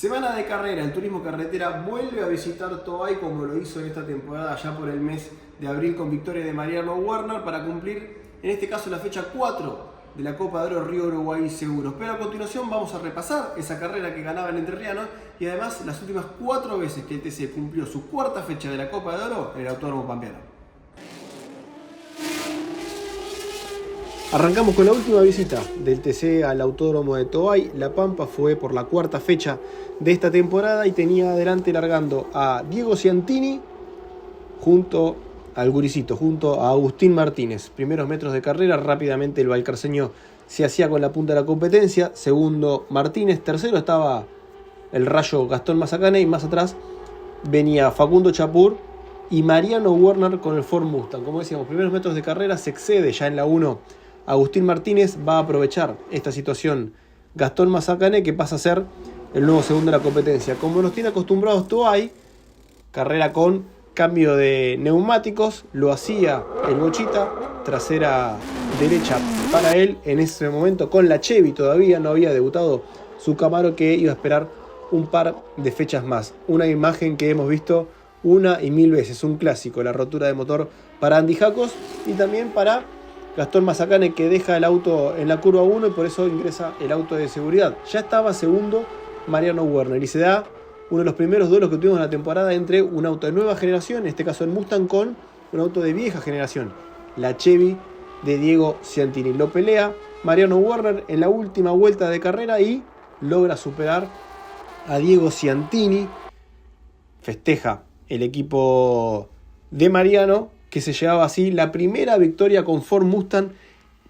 Semana de carrera, el turismo carretera vuelve a visitar Toay como lo hizo en esta temporada ya por el mes de abril con victoria de Mariano Werner para cumplir en este caso la fecha 4 de la Copa de Oro Río Uruguay Seguros. Pero a continuación vamos a repasar esa carrera que ganaba el entrerriano y además las últimas 4 veces que el TC cumplió su cuarta fecha de la Copa de Oro en el Autódromo Pampeano. Arrancamos con la última visita del TC al Autódromo de Toay. La Pampa fue por la cuarta fecha de esta temporada y tenía adelante largando a Diego Ciantini junto al Guricito, junto a Agustín Martínez. Primeros metros de carrera, rápidamente el valcarceño se hacía con la punta de la competencia. Segundo Martínez, tercero estaba el Rayo Gastón Mazacane y más atrás venía Facundo Chapur y Mariano Werner con el Ford Mustang. Como decíamos, primeros metros de carrera, se excede ya en la 1 Agustín Martínez. Va a aprovechar esta situación Gastón Mazacane, que pasa a ser el nuevo segundo de la competencia. Como nos tiene acostumbrados Toay, carrera con cambio de neumáticos, lo hacía el Bochita, trasera derecha para él, en ese momento con la Chevy todavía, no había debutado su Camaro, que iba a esperar un par de fechas más. Una imagen que hemos visto una y mil veces, un clásico, la rotura de motor para Andy Jacos y también para Gastón Mazacane, que deja el auto en la curva 1 y por eso ingresa el auto de seguridad. Ya estaba segundo Mariano Werner y se da uno de los primeros duelos que tuvimos en la temporada entre un auto de nueva generación, en este caso el Mustang, con un auto de vieja generación, la Chevy de Diego Ciantini. Lo pelea Mariano Werner en la última vuelta de carrera y logra superar a Diego Ciantini. Festeja el equipo de Mariano, que se llevaba así la primera victoria con Ford Mustang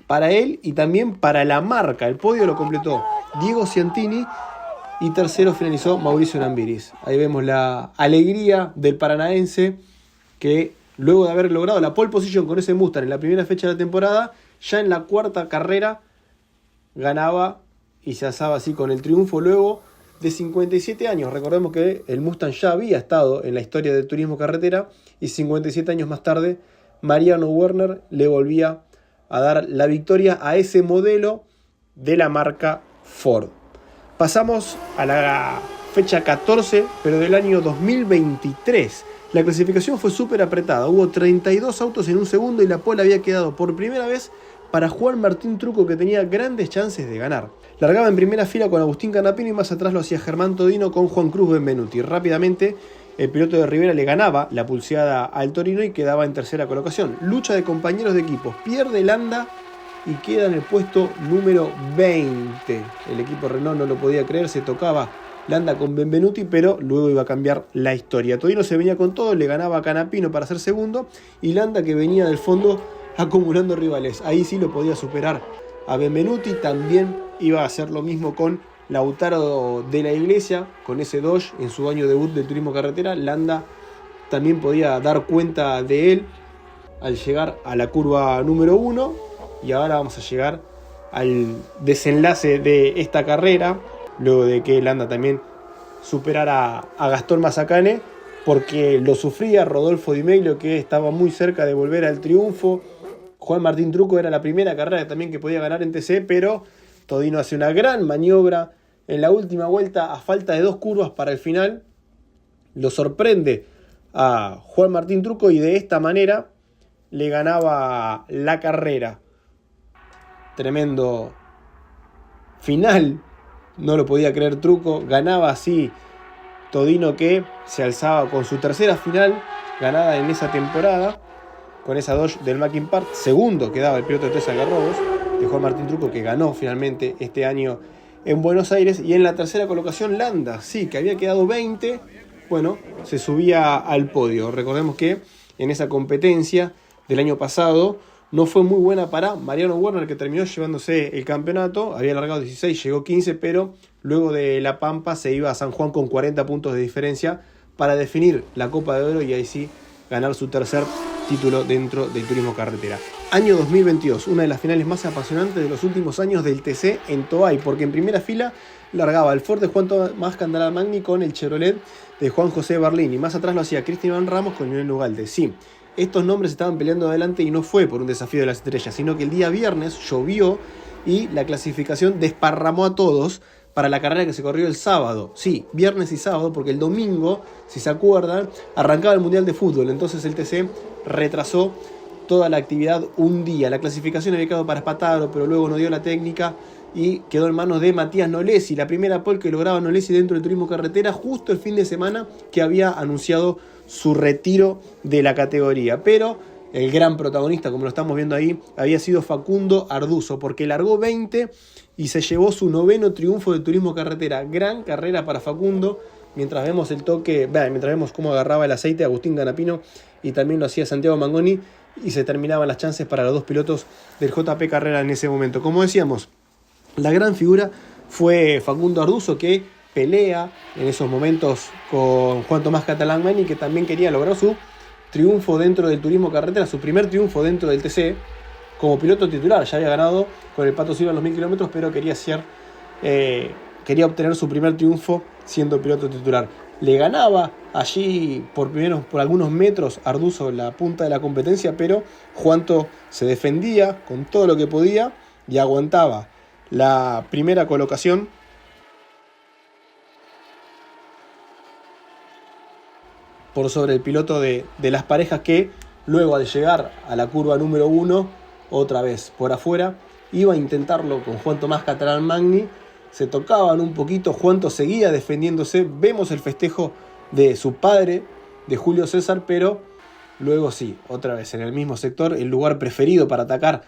para él y también para la marca. El podio lo completó Diego Ciantini y tercero finalizó Mauricio Nambiris. Ahí vemos la alegría del paranaense, que luego de haber logrado la pole position con ese Mustang en la primera fecha de la temporada, ya en la cuarta carrera ganaba y se alzaba así con el triunfo luego de 57 años. Recordemos que el Mustang ya había estado en la historia del turismo carretera y 57 años más tarde Mariano Werner le volvía a dar la victoria a ese modelo de la marca Ford. Pasamos a la fecha 14, pero del año 2023. La clasificación fue súper apretada. Hubo 32 autos en un segundo y la pole había quedado por primera vez para Juan Martín Trucco, que tenía grandes chances de ganar. Largaba en primera fila con Agustín Canapino y más atrás lo hacía Germán Todino con Juan Cruz Benvenuti. Rápidamente el piloto de Rivera le ganaba la pulseada al Torino y quedaba en tercera colocación. Lucha de compañeros de equipos. Pierde Landa y queda en el puesto número 20. El equipo Renault no lo podía creer, se tocaba Landa con Benvenuti, pero luego iba a cambiar la historia. Todino se venía con todo, le ganaba a Canapino para ser segundo y Landa, que venía del fondo acumulando rivales, ahí sí lo podía superar a Benvenuti. También iba a hacer lo mismo con Lautaro de la Iglesia, con ese Dodge en su año debut del turismo carretera. Landa también podía dar cuenta de él al llegar a la curva número 1. Y ahora vamos a llegar al desenlace de esta carrera, luego de que Landa también superara a Gastón Mazacane, porque lo sufría Rodolfo Di Meglio, que estaba muy cerca de volver al triunfo. Juan Martín Trucco era la primera carrera también que podía ganar en TC, pero Todino hace una gran maniobra en la última vuelta a falta de 2 curvas para el final. Lo sorprende a Juan Martín Trucco y de esta manera le ganaba la carrera. Tremendo final, no lo podía creer Trucco. Ganaba así Todino, que se alzaba con su tercera final ganada en esa temporada, con esa Dodge del Mackin Park. Segundo quedaba el piloto de Tres Algarrobos, de Juan Martín Trucco, que ganó finalmente este año en Buenos Aires. Y en la tercera colocación Landa, sí, que había quedado 20, bueno, se subía al podio. Recordemos que en esa competencia del año pasado no fue muy buena para Mariano Werner, que terminó llevándose el campeonato. Había largado 16, llegó 15, pero luego de La Pampa se iba a San Juan con 40 puntos de diferencia para definir la Copa de Oro y ahí sí ganar su tercer título dentro del turismo carretera. Año 2022, una de las finales más apasionantes de los últimos años del TC en Toay, porque en primera fila largaba el Ford de Juan Tomás Candalamagni con el Chevrolet de Juan José Barlini. Más atrás lo hacía Cristian Ramos con Lionel Ugalde. Sí, estos nombres estaban peleando adelante y no fue por un desafío de las estrellas, sino que el día viernes llovió y la clasificación desparramó a todos para la carrera que se corrió el sábado. Sí, viernes y sábado, porque el domingo, si se acuerdan, arrancaba el Mundial de Fútbol. Entonces el TC retrasó toda la actividad un día. La clasificación había quedado para Spataro, pero luego no dio la técnica y quedó en manos de Matías Nolesi. La primera pole que lograba Nolesi dentro del turismo carretera justo el fin de semana que había anunciado su retiro de la categoría. Pero el gran protagonista, como lo estamos viendo ahí, había sido Facundo Arduzo, porque largó 20 y se llevó su 9º triunfo de turismo carretera. Gran carrera para Facundo, mientras vemos el toque, mientras vemos cómo agarraba el aceite Agustín Canapino y también lo hacía Santiago Mangoni, y se terminaban las chances para los dos pilotos del JP Carrera en ese momento. Como decíamos, la gran figura fue Facundo Arduzo, que pelea en esos momentos con Juan Tomás Catalán Magni, que también quería lograr su triunfo dentro del turismo carretera, su primer triunfo dentro del TC como piloto titular. Ya había ganado con el Pato Silva en los 1000 kilómetros, pero quería obtener su primer triunfo siendo piloto titular. Le ganaba allí por algunos metros Arduzo la punta de la competencia, pero Juanto se defendía con todo lo que podía y aguantaba la primera colocación por sobre el piloto de las parejas, que luego, al llegar a la curva número 1, otra vez por afuera, iba a intentarlo con Juan Tomás Catalán Magni. Se tocaban un poquito, Juanto seguía defendiéndose. Vemos el festejo de su padre, de Julio César, pero luego sí, otra vez en el mismo sector, el lugar preferido para atacar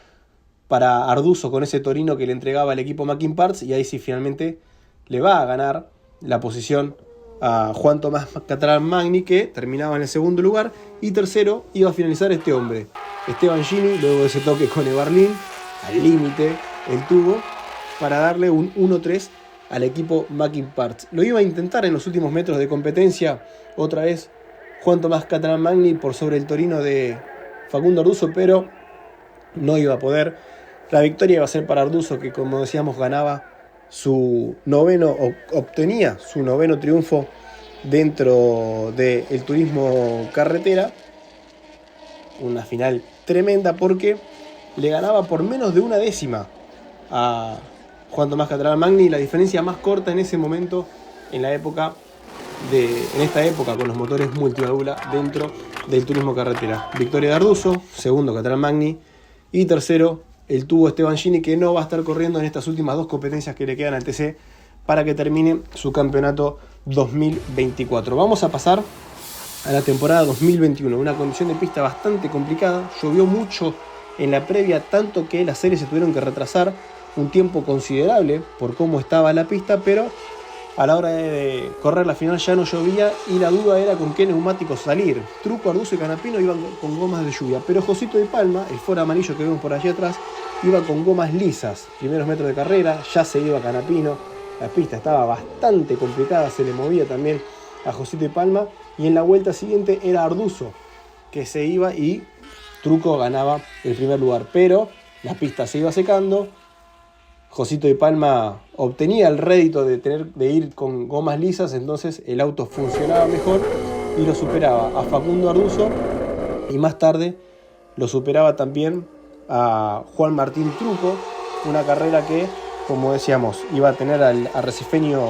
para Arduzo con ese Torino que le entregaba el equipo Mackin Parts, y ahí sí finalmente le va a ganar la posición a Juan Tomás Catalán Magni, que terminaba en el segundo lugar, y tercero iba a finalizar este hombre, Esteban Gini, luego de ese toque con Eberlin, al límite el tubo, para darle un 1-3 al equipo Mackin Parts. Lo iba a intentar en los últimos metros de competencia, otra vez Juan Tomás Catalán Magni por sobre el Torino de Facundo Arduzo, pero no iba a poder. La victoria iba a ser para Arduzo, que, como decíamos, ganaba obtenía su 9º triunfo dentro del turismo carretera. Una final tremenda, porque le ganaba por menos de una décima a Juan Tomás Catalán Magni, la diferencia más corta en ese momento, en esta época con los motores multiválvula dentro del turismo carretera. Victoria de Arduzo, segundo Catalán Magni y tercero el tubo Esteban Gini, que no va a estar corriendo en estas últimas dos competencias que le quedan al TC para que termine su campeonato 2024. Vamos a pasar a la temporada 2021, una condición de pista bastante complicada. Llovió mucho en la previa, tanto que las series se tuvieron que retrasar un tiempo considerable por cómo estaba la pista, pero a la hora de correr la final ya no llovía y la duda era con qué neumáticos salir. Truco, Arduzo y Canapino iban con gomas de lluvia, pero Josito de Palma, el Ford amarillo que vemos por allí atrás, iba con gomas lisas. Primeros metros de carrera, ya se iba Canapino, la pista estaba bastante complicada, se le movía también a Josito de Palma, y en la vuelta siguiente era Arduzo que se iba y Truco ganaba el primer lugar, pero la pista se iba secando. Josito de Palma obtenía el rédito de ir con gomas lisas, entonces el auto funcionaba mejor y lo superaba a Facundo Arduzo, y más tarde lo superaba también a Juan Martín Truco. Una carrera que, como decíamos, iba a tener al arrecifeño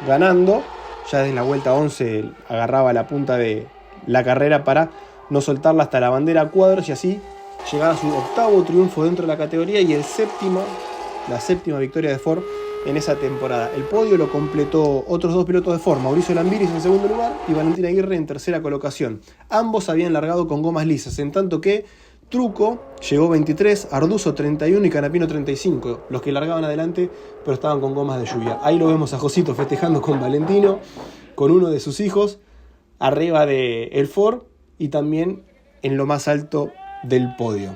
ganando. Ya desde la vuelta 11 agarraba la punta de la carrera para no soltarla hasta la bandera a cuadros y así llegar a su 8º triunfo dentro de la categoría y la séptima victoria de Ford en esa temporada. El podio lo completó otros dos pilotos de Ford, Mauricio Lambiris en segundo lugar y Valentín Aguirre en tercera colocación. Ambos habían largado con gomas lisas, en tanto que Truco llegó 23, Arduzo 31 y Canapino 35, los que largaban adelante pero estaban con gomas de lluvia. Ahí lo vemos a Josito festejando con Valentino, con uno de sus hijos, arriba del Ford y también en lo más alto del podio.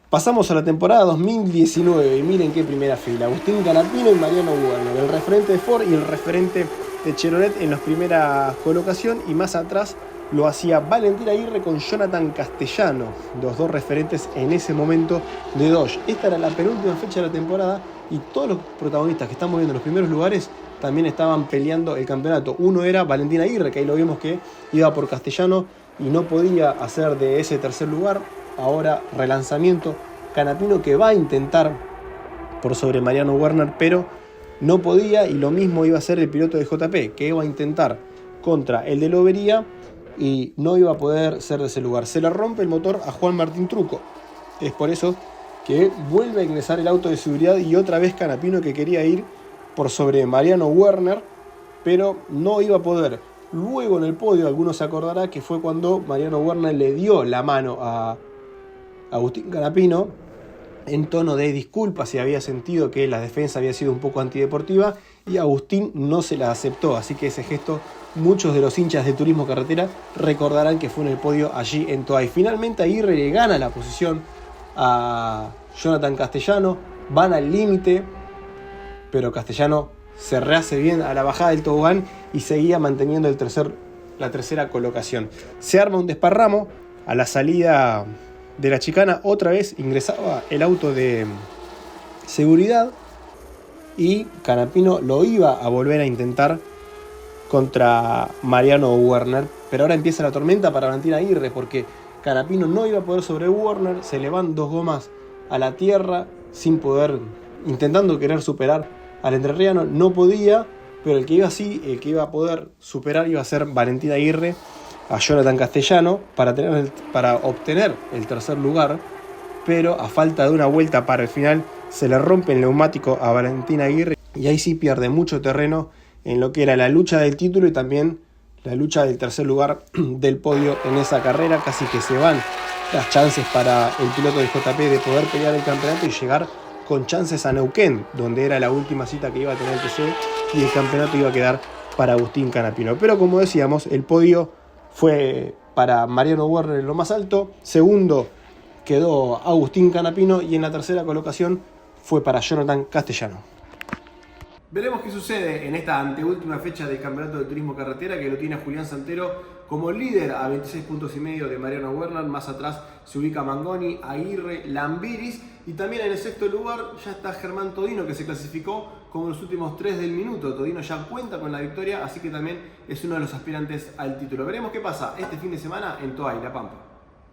Pasamos a la temporada 2019 y miren qué primera fila. Agustín Canapino y Mariano Werner, el referente de Ford y el referente de Chevrolet en la primera colocación, y más atrás lo hacía Valentín Aguirre con Jonathan Castellano, los dos referentes en ese momento de Dodge. Esta era la penúltima fecha de la temporada y todos los protagonistas que estamos viendo en los primeros lugares también estaban peleando el campeonato. Uno era Valentín Aguirre, que ahí lo vimos que iba por Castellano y no podía hacer de ese tercer lugar. Ahora relanzamiento Canapino que va a intentar por sobre Mariano Werner, pero no podía, y lo mismo iba a hacer el piloto de JP, que iba a intentar contra el de Lobería y no iba a poder ser de ese lugar. Se le rompe el motor a Juan Martín Truco. Es por eso que vuelve a ingresar el auto de seguridad y otra vez Canapino, que quería ir por sobre Mariano Werner, pero no iba a poder. Luego en el podio, algunos se acordará que fue cuando Mariano Werner le dio la mano a Agustín Canapino en tono de disculpas si había sentido que la defensa había sido un poco antideportiva, y Agustín no se la aceptó, así que ese gesto muchos de los hinchas de Turismo Carretera recordarán que fue en el podio allí en Toay. Finalmente Aguirre le gana la posición a Jonathan Castellano, van al límite, pero Castellano se rehace bien a la bajada del tobogán y seguía manteniendo la tercera colocación. Se arma un desparramo a la salida de la chicana, otra vez ingresaba el auto de seguridad y Canapino lo iba a volver a intentar contra Mariano Werner, pero ahora empieza la tormenta para Valentín Aguirre, porque Canapino no iba a poder sobre Werner, se le van 2 gomas a la tierra sin poder, intentando querer superar al entrerriano, no podía, pero el que iba a poder superar iba a ser Valentín Aguirre a Jonathan Castellano para obtener el tercer lugar, pero a falta de una vuelta para el final se le rompe el neumático a Valentín Aguirre y ahí sí pierde mucho terreno en lo que era la lucha del título y también la lucha del tercer lugar del podio en esa carrera. Casi que se van las chances para el piloto de JP de poder pelear el campeonato y llegar con chances a Neuquén, donde era la última cita que iba a tener el TC, y el campeonato iba a quedar para Agustín Canapino. Pero como decíamos, el podio fue para Mariano Werner en lo más alto, segundo quedó Agustín Canapino y en la tercera colocación fue para Jonathan Castellano. Veremos qué sucede en esta anteúltima fecha del Campeonato de Turismo Carretera, que lo tiene a Julián Santero como líder a 26 puntos y medio de Mariano Werner. Más atrás se ubica Mangoni, Aguirre, Lambiris, y también en el sexto lugar ya está Germán Todino, que se clasificó como los últimos 3 del minuto. Todino ya cuenta con la victoria, así que también es uno de los aspirantes al título. Veremos qué pasa este fin de semana en Toay, La Pampa.